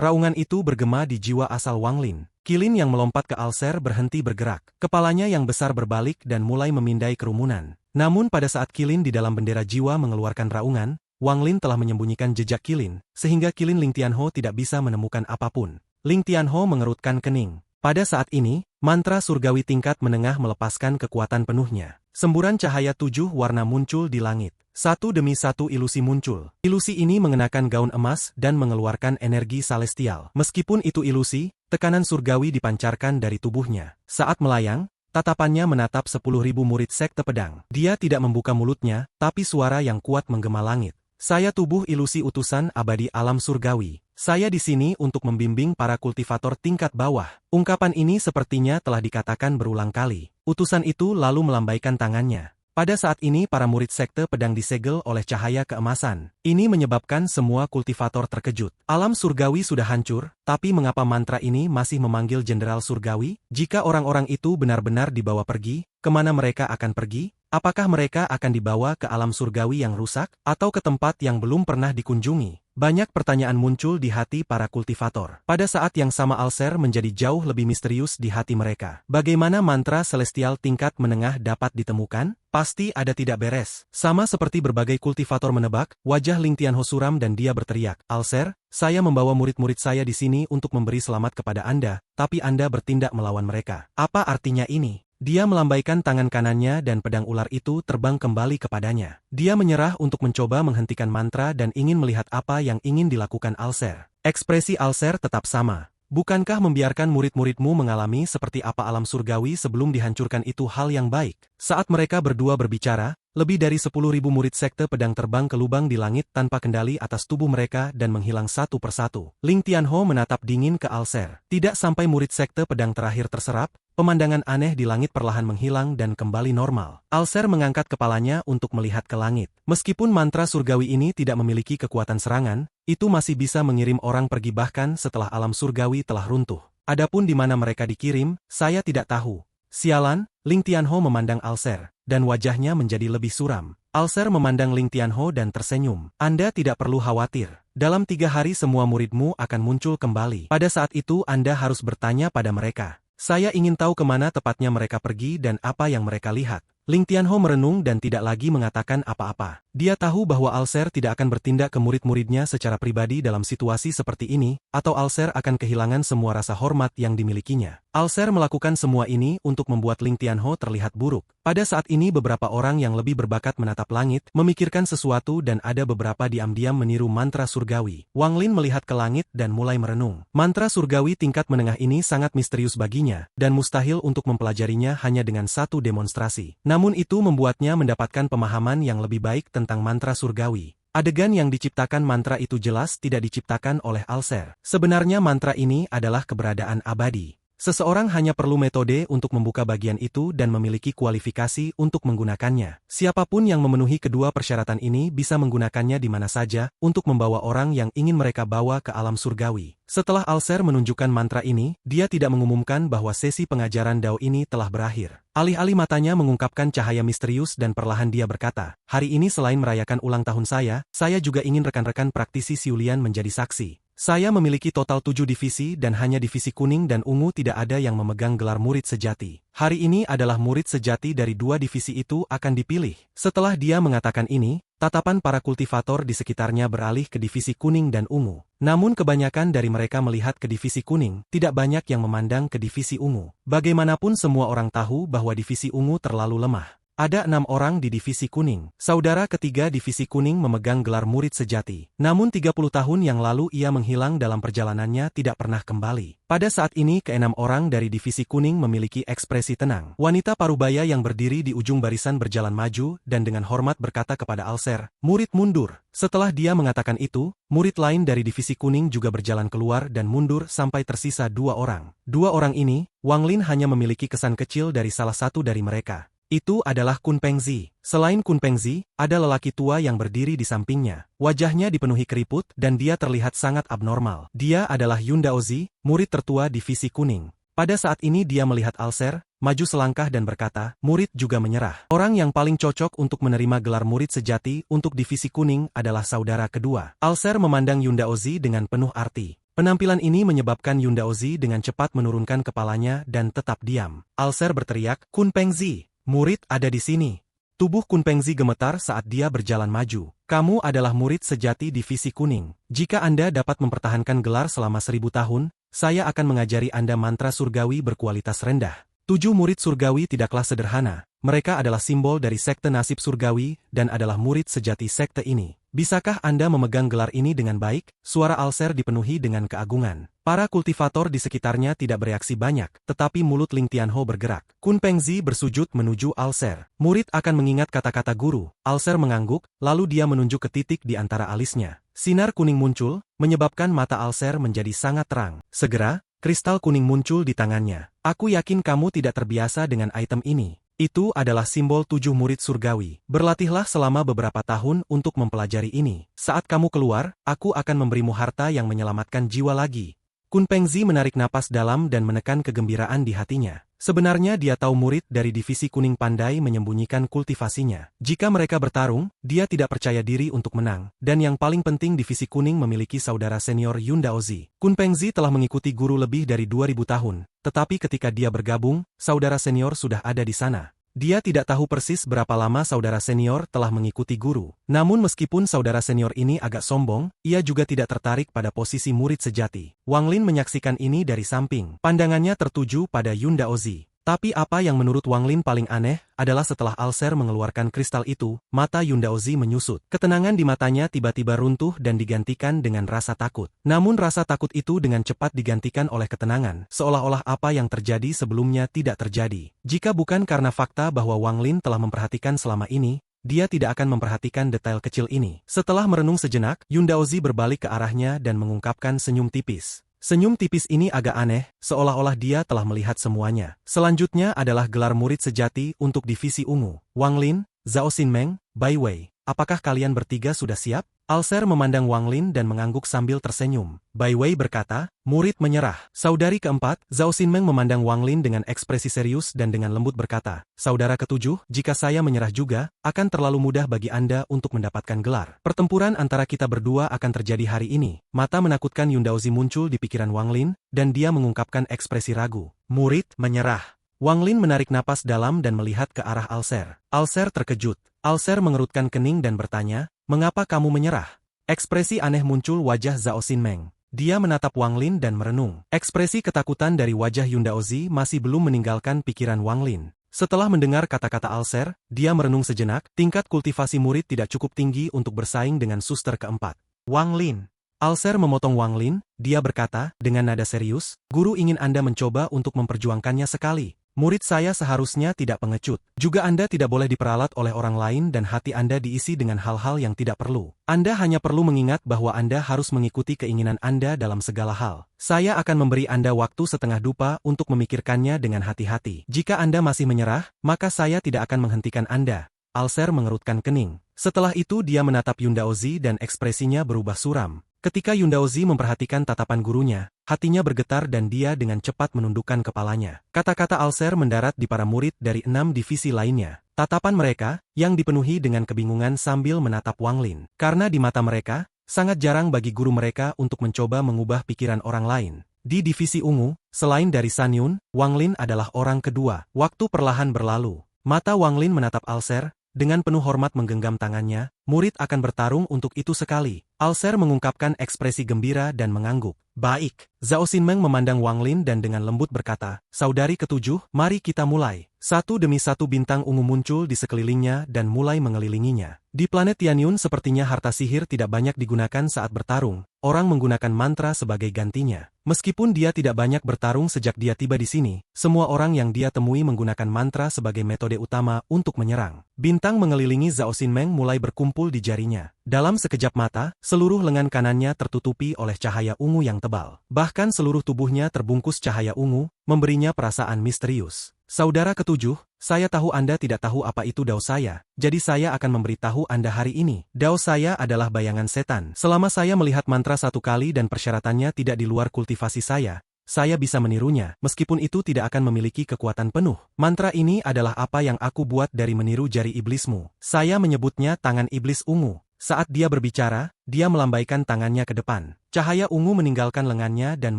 Raungan itu bergema di jiwa asal Wang Lin. Qilin yang melompat ke Alser berhenti bergerak. Kepalanya yang besar berbalik dan mulai memindai kerumunan. Namun pada saat Qilin di dalam bendera jiwa mengeluarkan raungan, Wang Lin telah menyembunyikan jejak Qilin, sehingga Qilin Ling Tianho tidak bisa menemukan apapun. Ling Tianho mengerutkan kening. Pada saat ini, mantra surgawi tingkat menengah melepaskan kekuatan penuhnya. Semburan cahaya 7 warna muncul di langit. Satu demi satu ilusi muncul. Ilusi ini mengenakan gaun emas dan mengeluarkan energi celestial. Meskipun itu ilusi, tekanan surgawi dipancarkan dari tubuhnya. Saat melayang, tatapannya menatap 10.000 murid sekte pedang. Dia tidak membuka mulutnya, tapi suara yang kuat menggema langit. Saya tubuh ilusi utusan abadi alam surgawi. Saya di sini untuk membimbing para kultivator tingkat bawah. Ungkapan ini sepertinya telah dikatakan berulang kali. Utusan itu lalu melambaikan tangannya. Pada saat ini para murid sekte pedang disegel oleh cahaya keemasan. Ini menyebabkan semua kultivator terkejut. Alam surgawi sudah hancur, tapi mengapa mantra ini masih memanggil jenderal surgawi? Jika orang-orang itu benar-benar dibawa pergi, kemana mereka akan pergi? Apakah mereka akan dibawa ke alam surgawi yang rusak, atau ke tempat yang belum pernah dikunjungi? Banyak pertanyaan muncul di hati para kultivator. Pada saat yang sama Alser menjadi jauh lebih misterius di hati mereka. Bagaimana mantra celestial tingkat menengah dapat ditemukan? Pasti ada tidak beres. Sama seperti berbagai kultivator menebak, wajah Ling Tianho suram dan dia berteriak, "Alser, saya membawa murid-murid saya di sini untuk memberi selamat kepada Anda, tapi Anda bertindak melawan mereka. Apa artinya ini?" Dia melambaikan tangan kanannya dan pedang ular itu terbang kembali kepadanya. Dia menyerah untuk mencoba menghentikan mantra dan ingin melihat apa yang ingin dilakukan Alser. Ekspresi Alser tetap sama. Bukankah membiarkan murid-muridmu mengalami seperti apa alam surgawi sebelum dihancurkan itu hal yang baik? Saat mereka berdua berbicara, lebih dari 10.000 murid sekte pedang terbang ke lubang di langit tanpa kendali atas tubuh mereka dan menghilang satu persatu. Ling Tianho menatap dingin ke Alser. Tidak sampai murid sekte pedang terakhir terserap, pemandangan aneh di langit perlahan menghilang dan kembali normal. Alser mengangkat kepalanya untuk melihat ke langit. Meskipun mantra surgawi ini tidak memiliki kekuatan serangan, itu masih bisa mengirim orang pergi bahkan setelah alam surgawi telah runtuh. Adapun di mana mereka dikirim, saya tidak tahu. Sialan, Ling Tianho memandang Alser, dan wajahnya menjadi lebih suram. Alser memandang Ling Tianho dan tersenyum. Anda tidak perlu khawatir. Dalam 3 hari semua muridmu akan muncul kembali. Pada saat itu Anda harus bertanya pada mereka. Saya ingin tahu kemana tepatnya mereka pergi dan apa yang mereka lihat. Ling Tianho merenung dan tidak lagi mengatakan apa-apa. Dia tahu bahwa Alser tidak akan bertindak ke murid-muridnya secara pribadi dalam situasi seperti ini, atau Alser akan kehilangan semua rasa hormat yang dimilikinya. Alser melakukan semua ini untuk membuat Ling Tianho terlihat buruk. Pada saat ini beberapa orang yang lebih berbakat menatap langit, memikirkan sesuatu dan ada beberapa diam-diam meniru mantra surgawi. Wang Lin melihat ke langit dan mulai merenung. Mantra surgawi tingkat menengah ini sangat misterius baginya, dan mustahil untuk mempelajarinya hanya dengan satu demonstrasi. Namun itu membuatnya mendapatkan pemahaman yang lebih baik tentang mantra surgawi. Adegan yang diciptakan mantra itu jelas tidak diciptakan oleh Alser. Sebenarnya mantra ini adalah keberadaan abadi. Seseorang hanya perlu metode untuk membuka bagian itu dan memiliki kualifikasi untuk menggunakannya. Siapapun yang memenuhi kedua persyaratan ini bisa menggunakannya di mana saja untuk membawa orang yang ingin mereka bawa ke alam surgawi. Setelah Alser menunjukkan mantra ini, dia tidak mengumumkan bahwa sesi pengajaran Dao ini telah berakhir. Alih-alih matanya mengungkapkan cahaya misterius dan perlahan dia berkata, "Hari ini selain merayakan ulang tahun saya juga ingin rekan-rekan praktisi Siulian menjadi saksi. Saya memiliki total 7 divisi dan hanya divisi kuning dan ungu tidak ada yang memegang gelar murid sejati. Hari ini adalah murid sejati dari 2 divisi itu akan dipilih." Setelah dia mengatakan ini, tatapan para kultivator di sekitarnya beralih ke divisi kuning dan ungu. Namun kebanyakan dari mereka melihat ke divisi kuning, tidak banyak yang memandang ke divisi ungu. Bagaimanapun semua orang tahu bahwa divisi ungu terlalu lemah. Ada 6 orang di divisi kuning. Saudara ketiga divisi kuning memegang gelar murid sejati. Namun 30 tahun yang lalu ia menghilang dalam perjalanannya tidak pernah kembali. Pada saat ini ke-6 orang dari divisi kuning memiliki ekspresi tenang. Wanita parubaya yang berdiri di ujung barisan berjalan maju dan dengan hormat berkata kepada Alser, "Murid mundur." Setelah dia mengatakan itu, murid lain dari divisi kuning juga berjalan keluar dan mundur sampai tersisa 2 orang. 2 orang ini, Wang Lin hanya memiliki kesan kecil dari salah satu dari mereka. Itu adalah Kun Pengzi. Selain Kun Pengzi, ada lelaki tua yang berdiri di sampingnya. Wajahnya dipenuhi keriput dan dia terlihat sangat abnormal. Dia adalah Yun Daozi, murid tertua divisi kuning. Pada saat ini dia melihat Alser, maju selangkah dan berkata, "Murid juga menyerah." Orang yang paling cocok untuk menerima gelar murid sejati untuk divisi kuning adalah saudara kedua. Alser memandang Yun Daozi dengan penuh arti. Penampilan ini menyebabkan Yundaozi dengan cepat menurunkan kepalanya dan tetap diam. Alser berteriak, Kun Pengzi, murid ada di sini. Tubuh Kun Pengzi gemetar saat dia berjalan maju. Kamu adalah murid sejati divisi kuning. Jika Anda dapat mempertahankan gelar selama 1000 tahun, saya akan mengajari Anda mantra surgawi berkualitas rendah. 7 murid surgawi tidaklah sederhana. Mereka adalah simbol dari sekte nasib surgawi dan adalah murid sejati sekte ini. Bisakah Anda memegang gelar ini dengan baik? Suara Alser dipenuhi dengan keagungan. Para kultivator di sekitarnya tidak bereaksi banyak, tetapi mulut Ling Tianho bergerak. Kun Pengzi bersujud menuju Alser. Murid akan mengingat kata-kata guru. Alser mengangguk, lalu dia menunjuk ke titik di antara alisnya. Sinar kuning muncul, menyebabkan mata Alser menjadi sangat terang. Segera, kristal kuning muncul di tangannya. Aku yakin kamu tidak terbiasa dengan item ini. Itu adalah simbol 7 murid surgawi. Berlatihlah selama beberapa tahun untuk mempelajari ini. Saat kamu keluar, aku akan memberimu harta yang menyelamatkan jiwa lagi. Kun Pengzi menarik napas dalam dan menekan kegembiraan di hatinya. Sebenarnya dia tahu murid dari divisi kuning pandai menyembunyikan kultivasinya. Jika mereka bertarung, dia tidak percaya diri untuk menang. Dan yang paling penting divisi kuning memiliki saudara senior Yundaozi. Kun Pengzi telah mengikuti guru lebih dari 2000 tahun. Tetapi ketika dia bergabung, saudara senior sudah ada di sana. Dia tidak tahu persis berapa lama saudara senior telah mengikuti guru. Namun meskipun saudara senior ini agak sombong, ia juga tidak tertarik pada posisi murid sejati. Wang Lin menyaksikan ini dari samping. Pandangannya tertuju pada Yundaozi. Tapi apa yang menurut Wang Lin paling aneh, adalah setelah Alser mengeluarkan kristal itu, mata Yundaozi menyusut. Ketenangan di matanya tiba-tiba runtuh dan digantikan dengan rasa takut. Namun rasa takut itu dengan cepat digantikan oleh ketenangan, seolah-olah apa yang terjadi sebelumnya tidak terjadi. Jika bukan karena fakta bahwa Wang Lin telah memperhatikan selama ini, dia tidak akan memperhatikan detail kecil ini. Setelah merenung sejenak, Yundaozi berbalik ke arahnya dan mengungkapkan senyum tipis. Senyum tipis ini agak aneh, seolah-olah dia telah melihat semuanya. Selanjutnya adalah gelar murid sejati untuk divisi ungu. Wang Lin, Zhao Xinmeng, Bai Wei. Apakah kalian bertiga sudah siap? Alser memandang Wang Lin dan mengangguk sambil tersenyum. Bai Wei berkata, murid menyerah. Saudari keempat, Zhao Xinmeng memandang Wang Lin dengan ekspresi serius dan dengan lembut berkata, saudara ketujuh, jika saya menyerah juga, akan terlalu mudah bagi Anda untuk mendapatkan gelar. Pertempuran antara kita berdua akan terjadi hari ini. Mata menakutkan Yundaozi muncul di pikiran Wang Lin, dan dia mengungkapkan ekspresi ragu. Murid menyerah. Wang Lin menarik napas dalam dan melihat ke arah Alser. Alser terkejut. Alser mengerutkan kening dan bertanya, mengapa kamu menyerah? Ekspresi aneh muncul wajah Zhao Xinmeng. Dia menatap Wang Lin dan merenung. Ekspresi ketakutan dari wajah Yundaozi masih belum meninggalkan pikiran Wang Lin. Setelah mendengar kata-kata Alser, dia merenung sejenak, tingkat kultivasi murid tidak cukup tinggi untuk bersaing dengan suster keempat. Wang Lin. Alser memotong Wang Lin, dia berkata, dengan nada serius, guru ingin Anda mencoba untuk memperjuangkannya sekali. Murid saya seharusnya tidak pengecut. Juga Anda tidak boleh diperalat oleh orang lain dan hati Anda diisi dengan hal-hal yang tidak perlu. Anda hanya perlu mengingat bahwa Anda harus mengikuti keinginan Anda dalam segala hal. Saya akan memberi Anda waktu setengah dupa untuk memikirkannya dengan hati-hati. Jika Anda masih menyerah, maka saya tidak akan menghentikan Anda. Alser mengerutkan kening. Setelah itu dia menatap Yundaozi dan ekspresinya berubah suram. Ketika Yundaozi memperhatikan tatapan gurunya, hatinya bergetar dan dia dengan cepat menundukkan kepalanya. Kata-kata Alser mendarat di para murid dari 6 divisi lainnya. Tatapan mereka, yang dipenuhi dengan kebingungan sambil menatap Wang Lin. Karena di mata mereka, sangat jarang bagi guru mereka untuk mencoba mengubah pikiran orang lain. Di divisi ungu, selain dari San Yun, Wang Lin adalah orang kedua. Waktu perlahan berlalu. Mata Wang Lin menatap Alser, dengan penuh hormat menggenggam tangannya, murid akan bertarung untuk itu sekali. Alser mengungkapkan ekspresi gembira dan mengangguk. Baik. Zhao Xinmeng memandang Wang Lin dan dengan lembut berkata, saudari ketujuh, mari kita mulai. Satu demi satu bintang ungu muncul di sekelilingnya dan mulai mengelilinginya. Di planet Tianyun sepertinya harta sihir tidak banyak digunakan saat bertarung. Orang menggunakan mantra sebagai gantinya. Meskipun dia tidak banyak bertarung sejak dia tiba di sini, semua orang yang dia temui menggunakan mantra sebagai metode utama untuk menyerang. Bintang mengelilingi Zhao Xinmeng mulai berkumpul di jarinya. Dalam sekejap mata, seluruh lengan kanannya tertutupi oleh cahaya ungu yang tebal. Bahkan seluruh tubuhnya terbungkus cahaya ungu, memberinya perasaan misterius. Saudara ketujuh, saya tahu Anda tidak tahu apa itu dao saya, jadi saya akan memberitahu Anda hari ini. Dao saya adalah bayangan setan. Selama saya melihat mantra satu kali dan persyaratannya tidak di luar kultivasi saya bisa menirunya, meskipun itu tidak akan memiliki kekuatan penuh. Mantra ini adalah apa yang aku buat dari meniru jari iblismu. Saya menyebutnya tangan iblis ungu. Saat dia berbicara, dia melambaikan tangannya ke depan. Cahaya ungu meninggalkan lengannya dan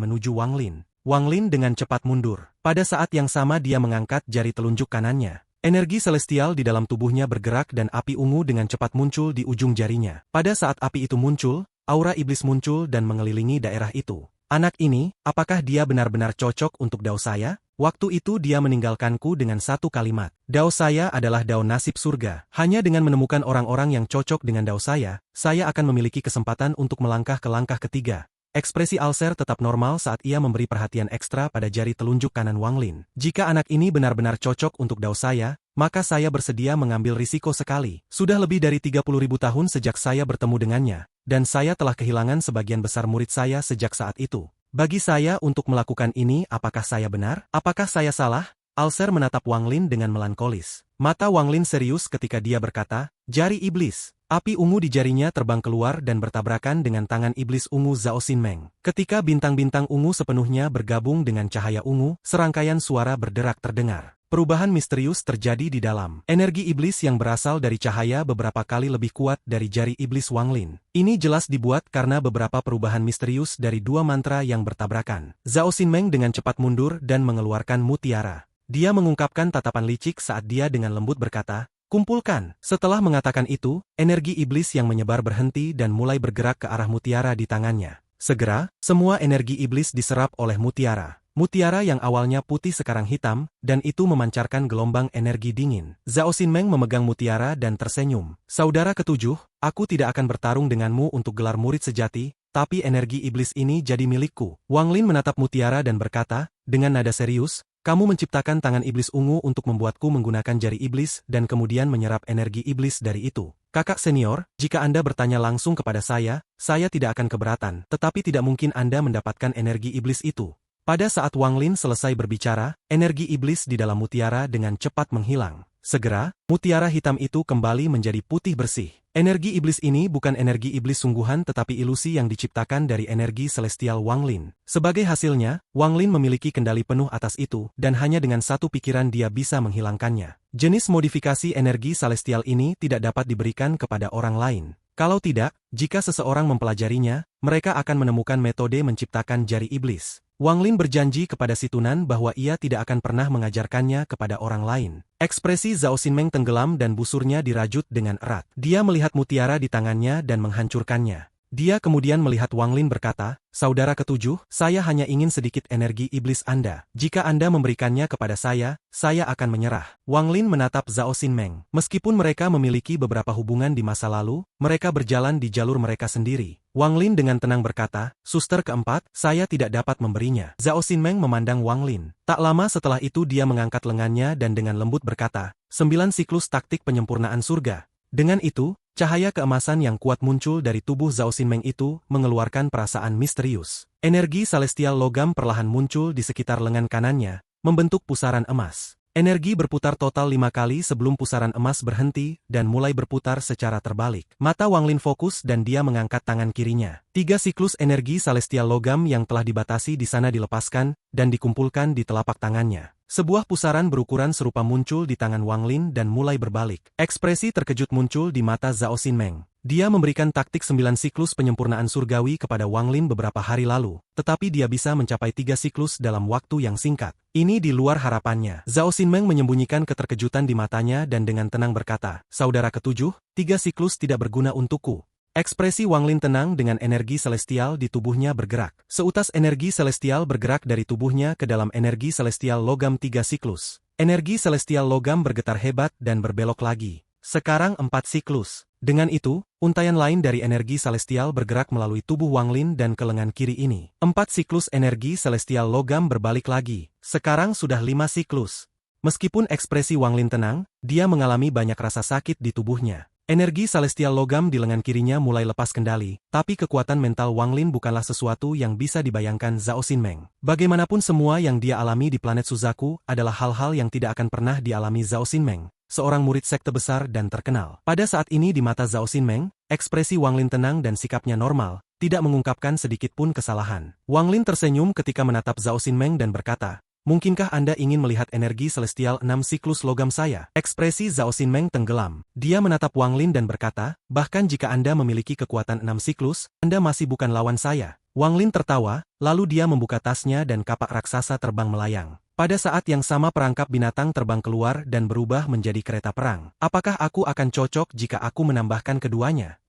menuju Wang Lin. Wang Lin dengan cepat mundur. Pada saat yang sama dia mengangkat jari telunjuk kanannya. Energi celestial di dalam tubuhnya bergerak dan api ungu dengan cepat muncul di ujung jarinya. Pada saat api itu muncul, aura iblis muncul dan mengelilingi daerah itu. Anak ini, apakah dia benar-benar cocok untuk dao saya? Waktu itu dia meninggalkanku dengan satu kalimat. Dao saya adalah dao nasib surga. Hanya dengan menemukan orang-orang yang cocok dengan dao saya akan memiliki kesempatan untuk melangkah ke langkah ketiga. Ekspresi Alser tetap normal saat ia memberi perhatian ekstra pada jari telunjuk kanan Wang Lin. Jika anak ini benar-benar cocok untuk dao saya, maka saya bersedia mengambil risiko sekali. Sudah lebih dari 30.000 tahun sejak saya bertemu dengannya, dan saya telah kehilangan sebagian besar murid saya sejak saat itu. Bagi saya untuk melakukan ini, apakah saya benar? Apakah saya salah? Alser menatap Wang Lin dengan melankolis. Mata Wang Lin serius ketika dia berkata, jari iblis. Api ungu di jarinya terbang keluar dan bertabrakan dengan tangan iblis ungu Zhao Xinmeng. Ketika bintang-bintang ungu sepenuhnya bergabung dengan cahaya ungu, serangkaian suara berderak terdengar. Perubahan misterius terjadi di dalam. Energi iblis yang berasal dari cahaya beberapa kali lebih kuat dari jari iblis Wang Lin. Ini jelas dibuat karena beberapa perubahan misterius dari dua mantra yang bertabrakan. Zhao Xinmeng dengan cepat mundur dan mengeluarkan mutiara. Dia mengungkapkan tatapan licik saat dia dengan lembut berkata, kumpulkan. Setelah mengatakan itu, energi iblis yang menyebar berhenti dan mulai bergerak ke arah mutiara di tangannya. Segera, semua energi iblis diserap oleh mutiara. Mutiara yang awalnya putih sekarang hitam, dan itu memancarkan gelombang energi dingin. Zhao Xinmeng memegang mutiara dan tersenyum. Saudara ketujuh, aku tidak akan bertarung denganmu untuk gelar murid sejati, tapi energi iblis ini jadi milikku. Wang Lin menatap mutiara dan berkata, dengan nada serius, kamu menciptakan tangan iblis ungu untuk membuatku menggunakan jari iblis dan kemudian menyerap energi iblis dari itu. Kakak senior, jika Anda bertanya langsung kepada saya tidak akan keberatan, tetapi tidak mungkin Anda mendapatkan energi iblis itu. Pada saat Wang Lin selesai berbicara, energi iblis di dalam mutiara dengan cepat menghilang. Segera, mutiara hitam itu kembali menjadi putih bersih. Energi iblis ini bukan energi iblis sungguhan tetapi ilusi yang diciptakan dari energi celestial Wang Lin. Sebagai hasilnya, Wang Lin memiliki kendali penuh atas itu, dan hanya dengan satu pikiran dia bisa menghilangkannya. Jenis modifikasi energi celestial ini tidak dapat diberikan kepada orang lain. Kalau tidak, jika seseorang mempelajarinya, mereka akan menemukan metode menciptakan jari iblis. Wang Lin berjanji kepada si Tunan bahwa ia tidak akan pernah mengajarkannya kepada orang lain. Ekspresi Zhao Xinmeng tenggelam dan busurnya dirajut dengan erat. Dia melihat mutiara di tangannya dan menghancurkannya. Dia kemudian melihat Wang Lin berkata, saudara ketujuh, saya hanya ingin sedikit energi iblis Anda. Jika Anda memberikannya kepada saya akan menyerah. Wang Lin menatap Zhao Xinmeng. Meskipun mereka memiliki beberapa hubungan di masa lalu, mereka berjalan di jalur mereka sendiri. Wang Lin dengan tenang berkata, suster keempat, saya tidak dapat memberinya. Zhao Xinmeng memandang Wang Lin. Tak lama setelah itu dia mengangkat lengannya dan dengan lembut berkata, 9 siklus taktik penyempurnaan surga. Dengan itu, cahaya keemasan yang kuat muncul dari tubuh Zhao Xinmeng itu, mengeluarkan perasaan misterius. Energi celestial logam perlahan muncul di sekitar lengan kanannya, membentuk pusaran emas. Energi berputar total 5 kali sebelum pusaran emas berhenti dan mulai berputar secara terbalik. Mata Wang Lin fokus dan dia mengangkat tangan kirinya. 3 siklus energi celestial logam yang telah dibatasi di sana dilepaskan dan dikumpulkan di telapak tangannya. Sebuah pusaran berukuran serupa muncul di tangan Wang Lin dan mulai berbalik. Ekspresi terkejut muncul di mata Zhao Xinmeng. Dia memberikan taktik 9 siklus penyempurnaan surgawi kepada Wang Lin beberapa hari lalu, tetapi dia bisa mencapai 3 siklus dalam waktu yang singkat. Ini di luar harapannya. Zhao Xinmeng menyembunyikan keterkejutan di matanya dan dengan tenang berkata, saudara ketujuh, 3 siklus tidak berguna untukku. Ekspresi Wang Lin tenang dengan energi celestial di tubuhnya bergerak. Seutas energi celestial bergerak dari tubuhnya ke dalam energi celestial logam 3 siklus. Energi celestial logam bergetar hebat dan berbelok lagi. Sekarang 4 siklus. Dengan itu, untaian lain dari energi celestial bergerak melalui tubuh Wang Lin dan ke lengan kiri ini. 4 siklus energi celestial logam berbalik lagi. Sekarang sudah 5 siklus. Meskipun ekspresi Wang Lin tenang, dia mengalami banyak rasa sakit di tubuhnya. Energi celestial logam di lengan kirinya mulai lepas kendali, tapi kekuatan mental Wang Lin bukanlah sesuatu yang bisa dibayangkan Zhao Xinmeng. Bagaimanapun semua yang dia alami di planet Suzaku adalah hal-hal yang tidak akan pernah dialami Zhao Xinmeng, seorang murid sekte besar dan terkenal. Pada saat ini di mata Zhao Xinmeng, ekspresi Wang Lin tenang dan sikapnya normal, tidak mengungkapkan sedikit pun kesalahan. Wang Lin tersenyum ketika menatap Zhao Xinmeng dan berkata, Mungkinkah Anda ingin melihat energi celestial 6 siklus logam saya? Ekspresi Zhao Xinmeng tenggelam. Dia menatap Wang Lin dan berkata, bahkan jika Anda memiliki kekuatan 6 siklus, Anda masih bukan lawan saya. Wang Lin tertawa, lalu dia membuka tasnya dan kapak raksasa terbang melayang. Pada saat yang sama perangkap binatang terbang keluar dan berubah menjadi kereta perang. Apakah aku akan cocok jika aku menambahkan keduanya?